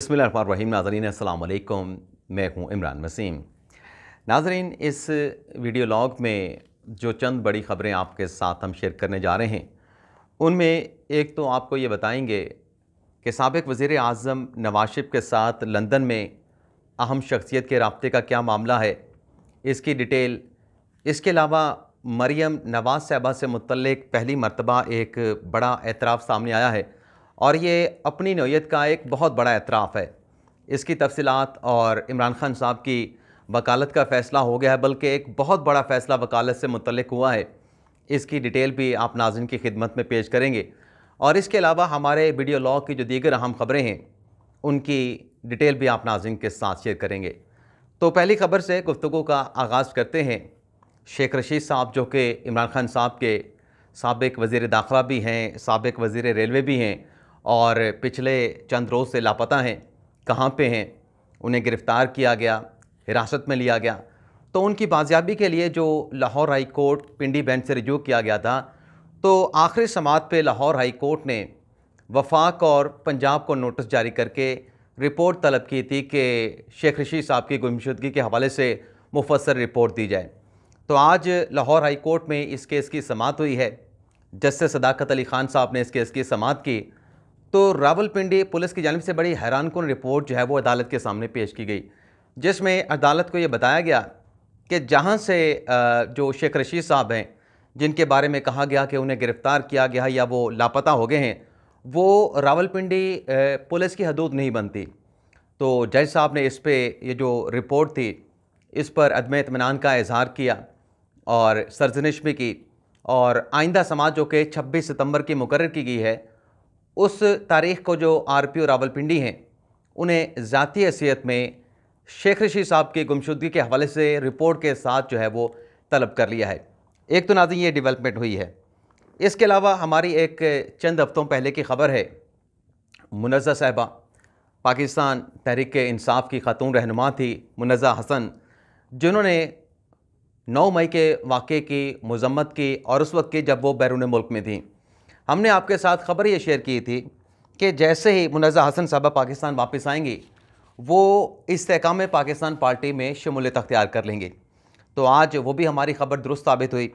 बिस्मिल्लाहिर्रहमानिर्रहीम। नाज़रीन अस्सलाम वालेकुम, मैं हूँ इमरान वसीम। नाज़रीन, इस वीडियो लॉग में जो चंद बड़ी ख़बरें आपके साथ हम शेयर करने जा रहे हैं, उनमें एक तो आपको ये बताएंगे कि साबिक़ वज़ीर आज़म नवाज़ शरीफ के साथ लंदन में अहम शख्सियत के राब्ते का क्या मामला है, इसकी डिटेल। इसके अलावा मरियम नवाज़ साहिबा से मुतल्लिक़ पहली मरतबा एक बड़ा एतराफ़ सामने आया है और ये अपनी नौइयत का एक बहुत बड़ा एतराफ़ है। इसकी तफ़सीलात और इमरान खान साहब की वकालत का फ़ैसला हो गया है, बल्कि एक बहुत बड़ा फ़ैसला वकालत से मुतल्लिक़ हुआ है। इसकी डिटेल भी आप नाज़रीन की खिदमत में पेश करेंगे और इसके अलावा हमारे वीडियो लॉग की जो दीगर अहम ख़बरें हैं, उनकी डिटेल भी आप नाज़रीन के साथ शेयर करेंगे। तो पहली ख़बर से गुफ्तगू का आगाज़ करते हैं। शेख रशीद साहब, जो कि इमरान खान साहब के साबिक़ वज़ीर दाखिला भी हैं, साबिक़ वज़ीर रेलवे भी हैं और पिछले चंद रोज़ से लापता हैं। कहाँ पे हैं? उन्हें गिरफ़्तार किया गया, हिरासत में लिया गया। तो उनकी बाजियाबी के लिए जो लाहौर हाई कोर्ट पिंडी बेंच से रिजू किया गया था, तो आखिरी समाअत पे लाहौर हाई कोर्ट ने वफाक और पंजाब को नोटिस जारी करके रिपोर्ट तलब की थी कि शेख रशीद साहब की गुमशुदगी के हवाले से मुफस्सल रिपोर्ट दी जाए। तो आज लाहौर हाई कोर्ट में इस केस की समाअत हुई है। जस्टिस सदाकत अली ख़ान साहब ने इस केस की समाअत की। तो रावलपिंडी पुलिस की जानिब से बड़ी हैरानकुन रिपोर्ट जो है वो अदालत के सामने पेश की गई, जिसमें अदालत को ये बताया गया कि जहाँ से जो शेख रशीद साहब हैं, जिनके बारे में कहा गया कि उन्हें गिरफ़्तार किया गया या वो लापता हो गए हैं, वो रावलपिंडी पुलिस की हदूद नहीं बनती। तो जज साहब ने इस पे ये जो रिपोर्ट थी, इस पर अदम इत्मीनान का इजहार किया और सरजनिश भी की। और आइंदा समाअत जो कि 26 सितंबर की मुकर्रर की गई है, उस तारीख़ को जो RPO रावलपिंडी हैं, उन्हें ज़ाती हैसियत में शेख रशीद साहब की गुमशुदगी के हवाले से रिपोर्ट के साथ जो है वो तलब कर लिया है। एक तो नाज़रीन ये डेवलपमेंट हुई है। इसके अलावा हमारी एक चंद हफ्तों पहले की ख़बर है, मुनज़्ज़ा साहिबा, पाकिस्तान तहरीक इंसाफ की खातून रहनुमा थी मुनज़्ज़ा हसन, जिन्होंने 9 मई के वाक़े की मज़म्मत की और उस वक्त की जब वो बैरून मुल्क में थी। हमने आपके साथ ख़बर ये शेयर की थी कि जैसे ही मुनज़्ज़ा हसन साहबा पाकिस्तान वापस आएंगी, वो इस्तेहकाम पाकिस्तान पार्टी में शमूलियत अख्तियार कर लेंगी। तो आज वो भी हमारी ख़बर दुरुस्त साबित हुई।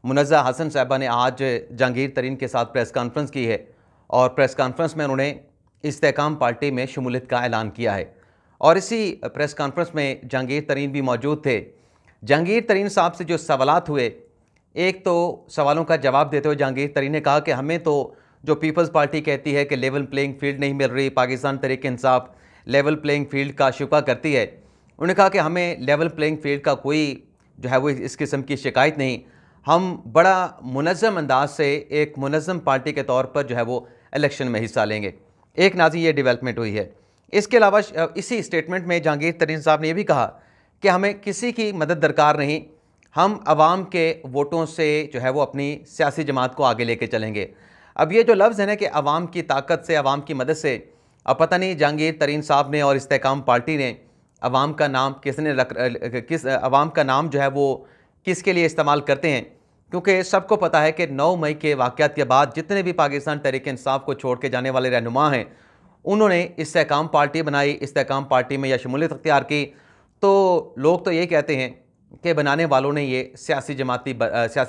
मुनज़्ज़ा हसन साहबा ने आज जहांगीर तरीन के साथ प्रेस कॉन्फ्रेंस की है और प्रेस कॉन्फ्रेंस में उन्होंने इस्तेहकाम पार्टी में शमूलियत का ऐलान किया है। और इसी प्रेस कॉन्फ्रेंस में जहांगीर तरीन भी मौजूद थे। जहांगीर तरीन साहब से जो सवालात हुए, एक तो सवालों का जवाब देते हुए जहांगीर तरीन ने कहा कि हमें तो जो पीपल्स पार्टी कहती है कि लेवल प्लेइंग फील्ड नहीं मिल रही, Pakistan Tehreek Insaf level playing field का शिकवा करती है। उन्होंने कहा कि हमें लेवल प्लेइंग फील्ड का कोई जो है वो इस किस्म की शिकायत नहीं, हम बड़ा मुनज़्ज़म अंदाज से एक मुनज़्ज़म पार्टी के तौर पर जो है वो इलेक्शन में हिस्सा लेंगे। एक नाज़रीन ये डेवलपमेंट हुई है। इसके अलावा इसी स्टेटमेंट में जहांगीर तरीन साहब ने यह भी कहा कि हमें किसी की मदद दरकार नहीं, हम आवाम के वोटों से जो है वो अपनी सियासी जमात को आगे लेके चलेंगे। अब ये जो लफ्ज़ है ना कि आवाम की ताकत से, आवाम की मदद से, अब पता नहीं जहांगीर तरीन साहब ने और इस्तेहकाम पार्टी ने आवाम का नाम किस आवाम का नाम जो है वो किसके लिए इस्तेमाल करते हैं, क्योंकि सबको पता है कि 9 मई के वाक़यात के बाद जितने भी पाकिस्तान तहरीक इंसाफ को छोड़ के जाने वाले रहनुमा हैं, उन्होंने इस्तेहकाम पार्टी बनाई, इस्तेहकाम पार्टी में या शमूलियत अख्तियार की। तो लोग तो ये कहते हैं कि बनाने वालों ने ये सियासी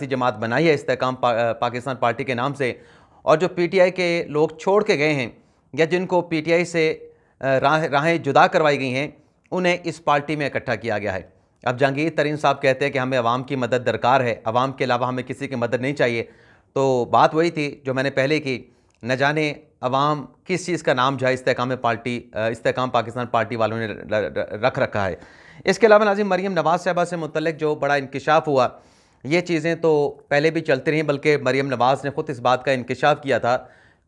जमात बनाई है इस्तेहकाम पाकिस्तान पार्टी के नाम से, और जो PTI के लोग छोड़ के गए हैं या जिनको PTI से राहें जुदा करवाई गई हैं, उन्हें इस पार्टी में इकट्ठा किया गया है। अब जहांगीर तरीन साहब कहते हैं कि हमें अवाम की मदद दरकार है, अवाम के अलावा हमें किसी की मदद नहीं चाहिए। तो बात वही थी जो मैंने पहले की, न जाने अवाम किस चीज़ का नाम जो है इस्तेहकाम पाकिस्तान पार्टी वालों ने रख रखा है। इसके अलावा नाज़रीन, मरियम नवाज़ साहिबा से मुतल्लिक़ जो बड़ा इंकिशाफ हुआ, ये चीज़ें तो पहले भी चलती रहीं, बल्कि मरियम नवाज़ ने ख़ुद इस बात का इंकिशाफ किया था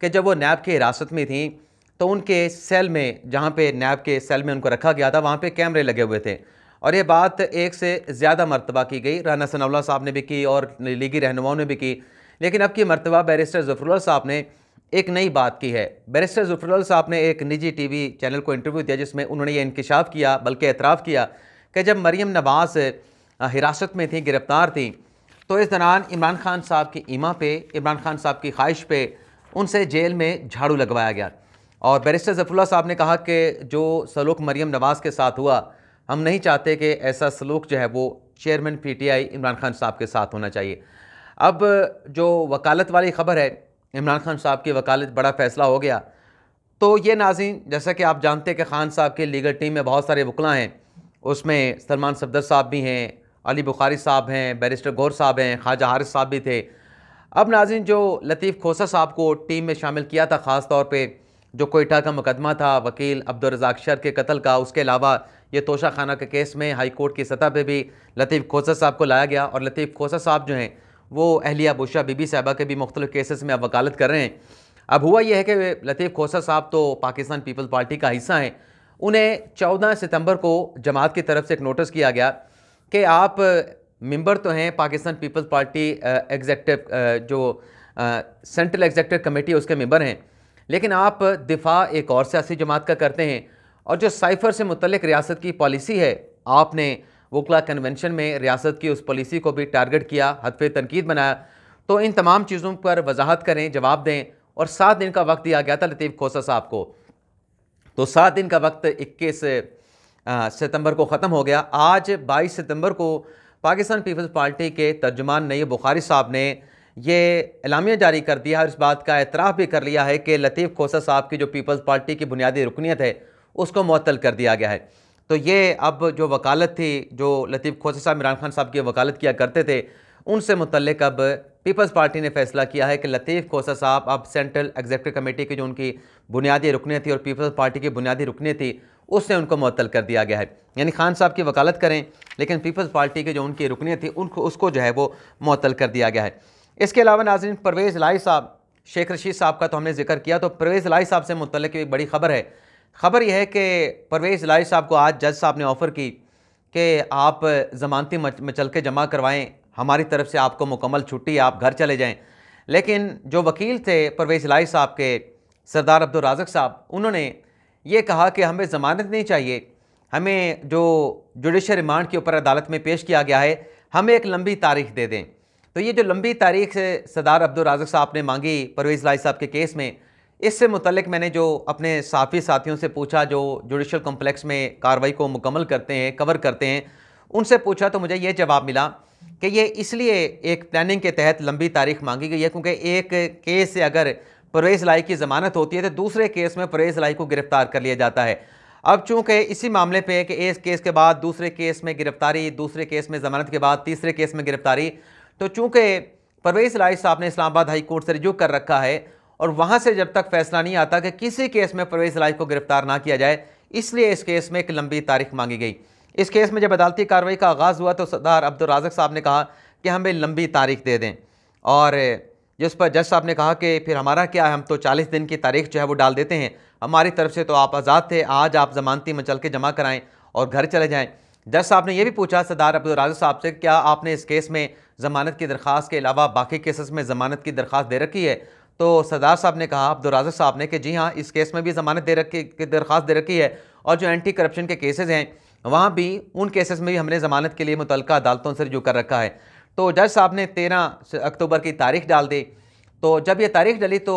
कि जब वो नैब की हिरासत में थी, तो उनके सेल में, जहाँ पे नैब के सेल में उनको रखा गया था, वहाँ पे कैमरे लगे हुए थे। और ये बात एक से ज़्यादा मरतबा की गई। राना सनाउल्लाह साहब ने भी की और लीगी रहनुमाओं ने भी की, लेकिन अब की मरतबा बैरिस्टर ज़फ़रुल्लाह साहब ने एक नई बात की है। बैरिस्टर ज़फ़रुल्लाह साहब ने एक निजी TV चैनल को इंटरव्यू दिया, जिसमें उन्होंने ये इंकिशाफ किया, बल्कि एतराफ़ किया कि जब मरियम नवाज़ हिरासत में थी, गिरफ़्तार थी, तो इस दौरान इमरान खान साहब की ईमा पे, इमरान खान साहब की ख्वाहिश पे उनसे जेल में झाड़ू लगवाया गया और बैरिस्टर ज़फ़रुल्लाह साहब ने कहा कि जो सलूक मरीम नवाज़ के साथ हुआ, हम नहीं चाहते कि ऐसा सलूक जो है वो चेयरमैन PTI इमरान खान साहब के साथ होना चाहिए। अब जो वकालत वाली ख़बर है, इमरान खान साहब की वकालत, बड़ा फ़ैसला हो गया। तो ये नाज़रीन, जैसा कि आप जानते हैं कि खान साहब की लीगल टीम में बहुत सारे वकला हैं, उसमें सलमान सफदर साहब भी हैं, अली बुखारी साहब हैं, बैरिस्टर गौर साहब हैं, ख्वाजा हारिस साहब भी थे। अब नाज़रीन, जो लतीफ़ खोसा साहब को टीम में शामिल किया था, ख़ास तौर पे जो कोयटा का मुकदमा था वकील अब्दुल रज़ाक शर के कत्ल का, उसके अलावा ये तोशा खाना के केस में हाई कोर्ट की सतह पे भी लतीफ़ खोसा साहब को लाया गया। और लतीफ़ खोसा साहब जो हैं वो अहलिया बुशरा बीबी साहिबा के भी मुख्तलिफ़ केसेस में अब वकालत कर रहे हैं। अब हुआ यह है कि लतीफ़ खोसा साहब तो पाकिस्तान पीपल्स पार्टी का हिस्सा हैं। उन्हें 14 सितंबर को जमात की तरफ से एक नोटिस किया गया कि आप मेंबर तो हैं पाकिस्तान पीपल्स पार्टी एग्जेक्टिव जो सेंट्रल एग्जेक्टिव कमेटी उसके मेंबर हैं, लेकिन आप दिफा एक और सियासी जमात का करते हैं, और जो साइफ़र से मुतल्लिक रियासत की पॉलिसी है, आपने वकला कन्वेंशन में रियासत की उस पॉलिसी को भी टारगेट किया, हदफ़ तनकीद बनाया। तो इन तमाम चीज़ों पर वजाहत करें, जवाब दें। और 7 दिन का वक्त दिया गया था लतीफ़ खोसा साहब को। तो 7 दिन का वक्त 21 सितंबर को ख़त्म हो गया। आज 22 सितंबर को पाकिस्तान पीपल्स पार्टी के तर्जुमान नईब बुखारी साहब ने ये एलामिया जारी कर दिया और इस बात का एतराफ़ भी कर लिया है कि लतीफ़ खोसा साहब की जो पीपल्स पार्टी की बुनियादी रुकनीत है उसको मुअत्तल कर दिया गया है। तो ये अब जो वकालत थी, जो लतीफ़ खोसा साहब इमरान खान साहब की वकालत किया करते थे, उनसे मुतल्लिक अब पीपल्स पार्टी ने फैसला किया है कि लतीफ़ खोसा साहब अब सेंट्रल एग्जेक्टिव कमेटी की जो उनकी बुनियादी रुकनीत थी और पीपल्स पार्टी की बुनियादी रुकनीत थी, उससे उनको मुअत्तल कर दिया गया है। यानी खान साहब की वकालत करें, लेकिन पीपल्स पार्टी की जो उनकी रुकनीत थी उनको उसको जो है वो मुअत्तल कर दिया गया है। इसके अलावा नाज़रीन, परवेज़ इलाही साहब, शेख रशीद साहब का तो हमने जिक्र किया, तो परवेज़ इलाही साहब से मुतल्लिक एक बड़ी खबर है। खबर यह है कि परवेज़ इलाही साहब को आज जज साहब ने ऑफ़र की कि आप ज़मानती मचलके जमा करवाएँ, हमारी तरफ से आपको मुकम्मल छुट्टी, आप घर चले जाएँ। लेकिन जो वकील थे परवेज़ इलाही साहब के, सरदार अब्दुल राज़िक साहब, उन्होंने ये कहा कि हमें ज़मानत नहीं चाहिए, हमें जो जुडिशल रिमांड के ऊपर अदालत में पेश किया गया है, हमें एक लंबी तारीख दे दें। तो ये जो लंबी तारीख से सरदार अब्दुल राज़िक साहब ने मांगी परवेज़ इलाही साहब के केस में, इससे मुतल्लिक मैंने जो अपने साफ़ी साथियों से पूछा जो जुडिशल कॉम्प्लेक्स में कार्रवाई को मुकम्मल करते हैं, कवर करते हैं, उनसे पूछा तो मुझे ये जवाब मिला कि ये इसलिए एक प्लानिंग के तहत लंबी तारीख मांगी गई है क्योंकि एक केस से अगर परवेज़ इलाही की ज़मानत होती है तो दूसरे केस में परवेज़ इलाही को गिरफ़्तार कर लिया जाता है। अब चूँकि इसी मामले पे कि एक केस के बाद दूसरे केस में गिरफ़्तारी, दूसरे केस में ज़मानत के बाद तीसरे केस में गिरफ़्तारी, तो चूँकि परवेज़ इलाही साहब ने इस्लामाबाद हाई कोर्ट से रिजू कर रखा है और वहाँ से जब तक फैसला नहीं आता कि किसी केस में परवेज़ इलाही को गिरफ़्तार ना किया जाए, इसलिए इस केस में एक लंबी तारीख मांगी गई। इस केस में जब अदालती कार्रवाई का आगाज़ हुआ तो सरदार अब्दुल राज़िक साहब ने कहा कि हमें लंबी तारीख दे दें, और जिस पर जज साहब ने कहा कि फिर हमारा क्या है, हम तो 40 दिन की तारीख जो है वो डाल देते हैं, हमारी तरफ से तो आप आज़ाद थे, आज आप ज़मानती मचलके जमा कराएँ और घर चले जाएँ। जज साहब ने यह भी पूछा सरदार अब्दुल राज़िक साहब से, क्या आपने इस केस में ज़मानत की दरख्वास्त के अलावा बाकी केसेस में ज़मानत की दरख्वास्त दे रखी है? तो सरदार साहब ने कहा, अब्दुल राज़िक साहब ने, कि जी हाँ, इस केस में भी ज़मानत दे रखी की दरख्वास्त दे रखी है, और जो एंटी करप्शन के केसेस हैं वहाँ भी, उन केसेस में भी हमने ज़मानत के लिए मुतल्लिका अदालतों से रुजू कर रखा है। तो जज साहब ने 13 अक्टूबर की तारीख डाल दी। तो जब ये तारीख डली तो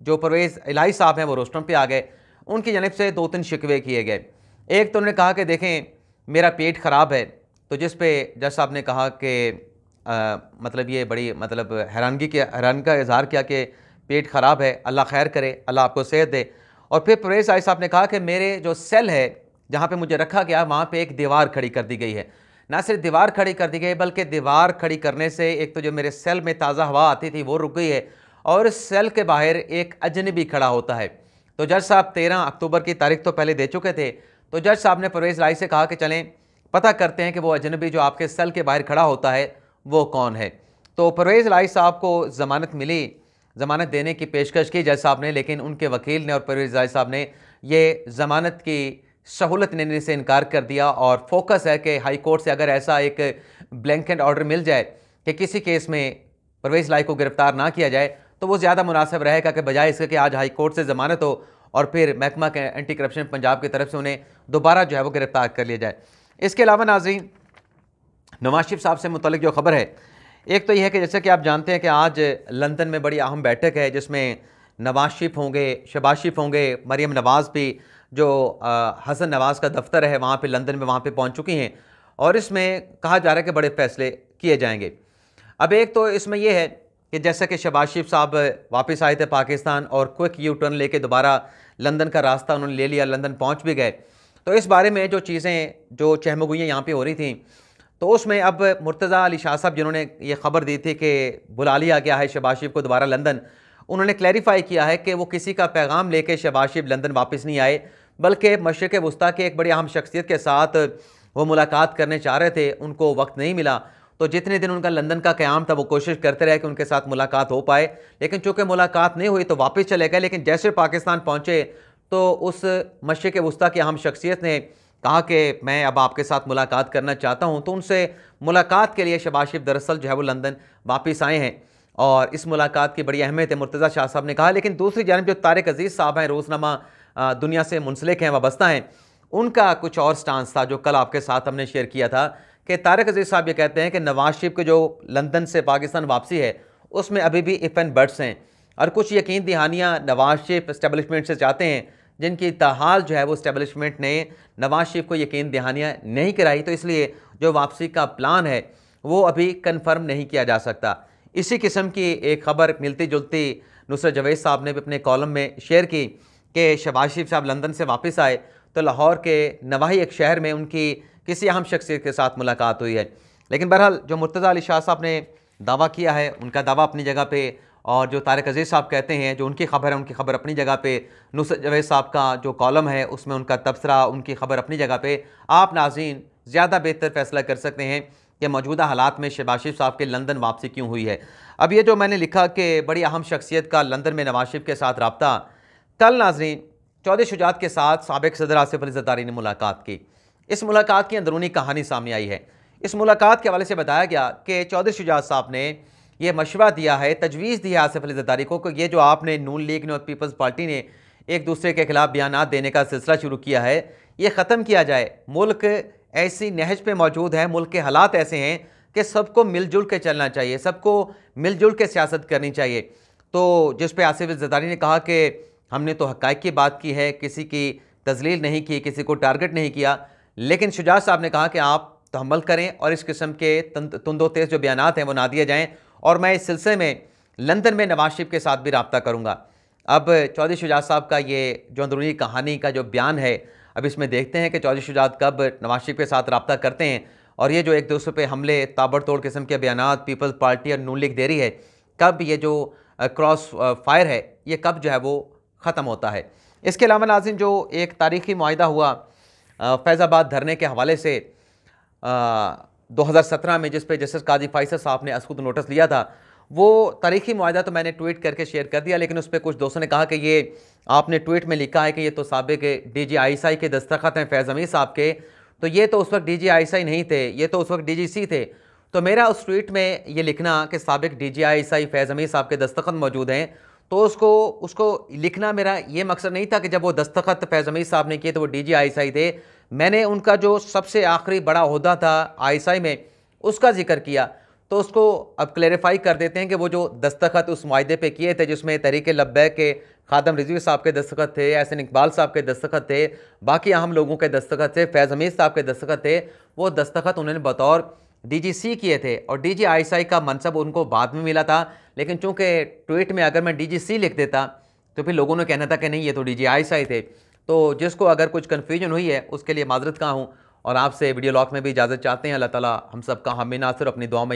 जो परवेज़ इलाही साहब हैं वो रोस्टम पे आ गए। उनकी जानिब से 2-3 शिकवे किए गए। एक तो उन्होंने कहा कि देखें मेरा पेट ख़राब है, तो जिस पे जज साहब ने कहा कि मतलब ये बड़ी हैरानी का इज़हार किया कि पेट ख़राब है, अल्लाह खैर करे, अल्लाह आपको सेहत दे। और फिर परवेज़ इलाही साहब ने कहा कि मेरे जो सेल है जहाँ पे मुझे रखा गया, वहाँ पे एक दीवार खड़ी कर दी गई है। ना सिर्फ दीवार खड़ी कर दी गई बल्कि दीवार खड़ी करने से एक तो जो मेरे सेल में ताज़ा हवा आती थी वो रुक गई है, और सेल के बाहर एक अजनबी खड़ा होता है। तो जज साहब 13 अक्टूबर की तारीख तो पहले दे चुके थे, तो जज साहब ने परवेज़ इलाही से कहा कि चलें पता करते हैं कि वो अजनबी जो आपके सेल के बाहर खड़ा होता है वो कौन है। तो परवेज़ इलाही साहब को ज़मानत मिली, ज़मानत देने की पेशकश की जज साहब ने, लेकिन उनके वकील ने और परवेज़ इलाही साहब ने ये ज़मानत की सहूलत लेने से इनकार कर दिया, और फोकस है कि हाई कोर्ट से अगर ऐसा एक ब्लैंकेट ऑर्डर मिल जाए कि किसी केस में परवेज़ इलाही को गिरफ़्तार ना किया जाए, तो वो ज़्यादा मुनासिब रहेगा कि बजाय इसके कि आज हाई कोर्ट से ज़मानत हो और फिर महकमा के एंटी करप्शन पंजाब की तरफ से उन्हें दोबारा जो है वो गिरफ़्तार कर लिया जाए। इसके अलावा नाज़रीन, नवाज शरीफ साहब से मुतल्लिक जो खबर है, एक तो यह है कि जैसे कि आप जानते हैं कि आज लंदन में बड़ी अहम बैठक है जिसमें नवाज शरीफ होंगे, शहबाज शरीफ होंगे, मरीम नवाज़ भी जो हसन नवाज़ का दफ्तर है वहाँ पे लंदन में वहाँ पे पहुँच चुकी हैं और इसमें कहा जा रहा है कि बड़े फैसले किए जाएंगे। अब एक तो इसमें यह है कि जैसा कि शहबाज शरीफ साहब वापस आए थे पाकिस्तान और क्विक यू टर्न लेके दोबारा लंदन का रास्ता उन्होंने ले लिया, लंदन पहुँच भी गए, तो इस बारे में जो चीज़ें जो चहमगुइयाँ यहाँ पे हो रही थी तो उसमें अब मुर्तज़ा अली शाह साहब जिन्होंने ये खबर दी थी कि बुला लिया गया है शहबाज शरीफ को दोबारा लंदन, उन्होंने क्लैरिफाई किया है कि वो किसी का पैगाम लेके शहबाज शरीफ लंदन वापस नहीं आए, बल्कि मशरिक़ वस्ता के एक बड़ी अहम शख्सियत के साथ वो मुलाकात करने चाह रहे थे, उनको वक्त नहीं मिला। तो जितने दिन उनका लंदन का क़याम था वो कोशिश करते रहे कि उनके साथ मुलाकात हो पाए, लेकिन चूँकि मुलाकात नहीं हुई तो वापस चले गए। लेकिन जैसे पाकिस्तान पहुँचे तो उस मशरिक़ वस्ता की अहम शख्सियत ने कहा कि मैं अब आपके साथ मुलाकात करना चाहता हूं, तो उनसे मुलाकात के लिए शहबाज शरीफ दरअसल जो है वो लंदन वापस आए हैं और इस मुलाकात की बड़ी अहमियत है, मुर्तज़ा शाह साहब ने कहा। लेकिन दूसरी जानब जो तारिक अजीज़ साहब हैं, रोज़नामा दुनिया से मुंसलिक हैं, वाबस्ता हैं, उनका कुछ और स्टांस था जो कल आपके साथ हमने शेयर किया था कि तारिक अजीज़ साहब ये कहते हैं कि नवाज शरीफ की जो लंदन से पाकिस्तान वापसी है उसमें अभी भी इफ़ एंड बट्स हैं और कुछ यकीन दहानियाँ नवाज शरीफ इस्टेब्लिशमेंट से चाहते हैं जिनकी ताहाल जो है वो इस्टेब्लिशमेंट ने नवाज शरीफ को यकीन दहानियाँ नहीं कराई, तो इसलिए जो वापसी का प्लान है वो अभी कन्फर्म नहीं किया जा सकता। इसी किस्म की एक ख़बर मिलती जुलती नुसरत जवेद साहब ने भी अपने कॉलम में शेयर की कि शहबाज शरीफ साहब लंदन से वापस आए तो लाहौर के नवाही एक शहर में उनकी किसी अहम शख्सियत के साथ मुलाकात हुई है। लेकिन बहरहाल जो मुर्तज़ा अली शाह साहब ने दावा किया है उनका दावा अपनी जगह पे, और जो तारिक अजीज़ साहब कहते हैं जो उनकी खबर है उनकी खबर अपनी जगह पे, नुसरत जवेद साहब का जो कॉलम है उसमें उनका तबसरा उनकी खबर अपनी जगह पे। आप नाज़रीन ज़्यादा बेहतर फैसला कर सकते हैं कि मौजूदा हालात में शहबाज शरीफ साहब के लंदन वापसी क्यों हुई है। अब ये जो मैंने लिखा कि बड़ी अहम शख्सियत का लंदन में नवाज शरीफ के साथ रब्ता, कल नाज़रीन चौधरी शुजात के साथ साबिक़ सदर आसिफ अली ज़रदारी ने मुलाकात की। इस मुलाकात की अंदरूनी कहानी सामने आई है। इस मुलाकात के हवाले से बताया गया कि चौधरी शुजात साहब ने यह मशवरा दिया है, तजवीज़ दी है आसिफ अली ज़रदारी को कि ये जो आपने नून लीग ने और पीपल्स पार्टी ने एक दूसरे के खिलाफ बयानात देने का सिलसिला शुरू किया है, ये ख़त्म किया जाए। मुल्क ऐसी नहज पे मौजूद है, मुल्क के हालात ऐसे हैं कि सबको मिलजुल के चलना चाहिए, सबको मिलजुल के सियासत करनी चाहिए। तो जिस पे आसिफ अली ज़रदारी ने कहा कि हमने तो हक़ाइक़ की बात की है, किसी की तज़लील नहीं की, किसी को टारगेट नहीं किया, लेकिन शुजात साहब ने कहा कि आप तहम्मुल करें और इस किस्म के तुंदो तेज़ जो बयानात हैं वो ना दिए जाएँ, और मैं इस सिलसिले में लंदन में नवाज शरीफ के साथ भी रब्ता करूँगा। अब चौधरी शुजात साहब का ये जो अंदरूनी कहानी का जो बयान है, अब इसमें देखते हैं कि चौधरी शुजात कब नवाज शरीफ के साथ रब्ता करते हैं और ये जो एक दूसरे पे हमले ताबड़तोड़ किस्म के बयानात पीपल्स पार्टी और नून लीग दे रही है, कब ये जो क्रॉस फायर है ये कब जो है वो ख़त्म होता है। इसके अलावा नाज़रीन जो एक तारीख़ी मुआहिदा हुआ फैज़ाबाद धरने के हवाले से 2017 में, जिस पे जस्टिस काजी फैसल साहब ने खुद नोटिस लिया था, वो तारीख़ी मुआहिदा तो मैंने ट्वीट करके शेयर कर दिया, लेकिन उस पर कुछ दोस्तों ने कहा कि ये आपने ट्वीट में लिखा है कि ये तो साबिक़ DGISI के दस्तखत हैं फैज़ अमीर साहब के, तो ये तो उस वक्त DGISI नहीं थे, ये तो उस वक्त DGC थे। तो मेरा उस ट्वीट में ये लिखना कि साबिक़ DGISI फैज़ अमीर साहब के दस्तखत मौजूद हैं, तो उसको लिखना मेरा ये मकसद नहीं था कि जब वो दस्तखत फैज़ अमीर साहब ने किए तो वो DGISI थे। मैंने उनका जो सबसे आखिरी बड़ा ओहदा था ISI में उसका जिक्र किया, तो उसको अब क्लैरिफाई कर देते हैं कि वो जो दस्तखत उस मुआहिदे पे किए थे जिसमें तहरीक लब्बैक के खादम रिजवी साहब के दस्तखत थे, एहसन इकबाल साहब के दस्तखत थे, बाकी अहम लोगों के दस्तखत थे, फैज़ अमीर साहब के दस्तखत थे, वो दस्तखत उन्होंने बतौर DGC किए थे और DGISI का मनसब उनको बाद में मिला था। लेकिन चूँकि ट्वीट में अगर मैं DGC लिख देता तो फिर लोगों ने कहना था कि नहीं ये तो DGISI थे। तो जिसको अगर कुछ कन्फ्यूजन हुई है उसके लिए माजरत का हूँ और आपसे वीडियो लॉग में भी इजाज़त चाहते हैं। अल्लाह ताला हम सब का हामी नासिर अपनी दुआ में